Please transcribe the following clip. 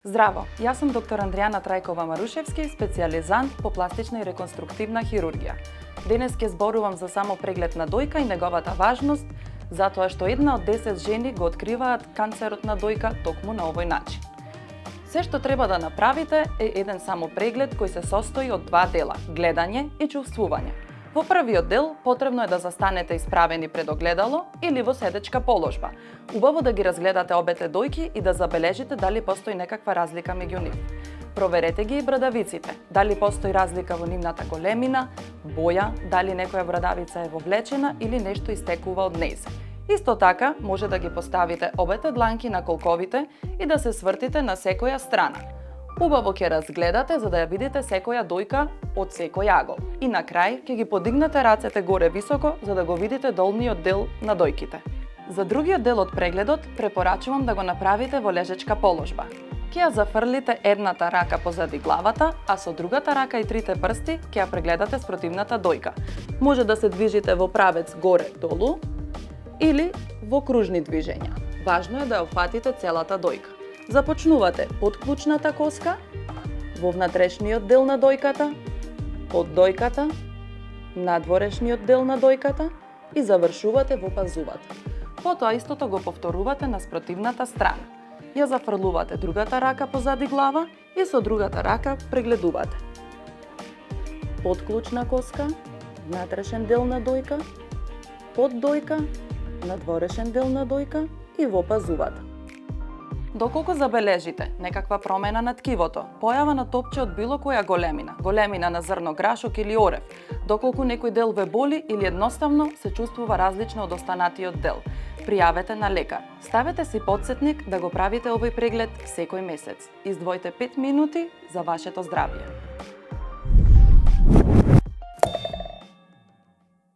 Здраво, јас сум доктор Андријана Трајкова-Марушевски, специјализант по пластична и реконструктивна хирургија. Денес ќе зборувам за само преглед на дојка и неговата важност, затоа што 1 од 10 жени го откриваат канцерот на дојка токму на овој начин. Се што треба да направите е еден само преглед кој се состои од два дела – гледање и чувствување. Во првиот дел потребно е да застанете исправени пред огледало или во седечка положба. Убаво да ги разгледате обете дојки и да забележите дали постои некаква разлика меѓу нив. Проверете ги и брадавиците, дали постои разлика во нивната големина, боја, дали некоја брадавица е вовлечена или нешто истекува од нејзе. Исто така, може да ги поставите обете дланки на колковите и да се свртите на секоја страна. Убаво ќе разгледате за да ја видите секоја дојка од секој агол. И на крај ќе ги подигнете рацете горе високо за да го видите долниот дел на дојките. За другиот дел од прегледот препорачувам да го направите во лежечка положба. Ќе ја зафрлите едната рака позади главата, а со другата рака и трите прсти ќе ја прегледате спротивната дојка. Може да се движите во правец горе-долу или во кружни движења. Важно е да ја опфатите целата дојка. Започнувате под клучната коска, во внатрешниот дел на дојката, под дојката, надворешниот дел на дојката и завршувате во пазувата. Потоа истото го повторувате на спротивната страна. Ја зафрлувате другата рака позади глава и со другата рака прегледувате. Под клучна коска, внатрешен дел на дојка, под дојка, надворешен дел на дојка и во пазувата. Доколку забележите некаква промена на ткивото, појава на топче од било која големина на зрно грашок или орев, доколку некој дел ве боли или едноставно се чувствува различно од останатиот дел, пријавете на лекар. Ставете си потсетник да го правите овој преглед секој месец. Издвојте 5 минути за вашето здравје.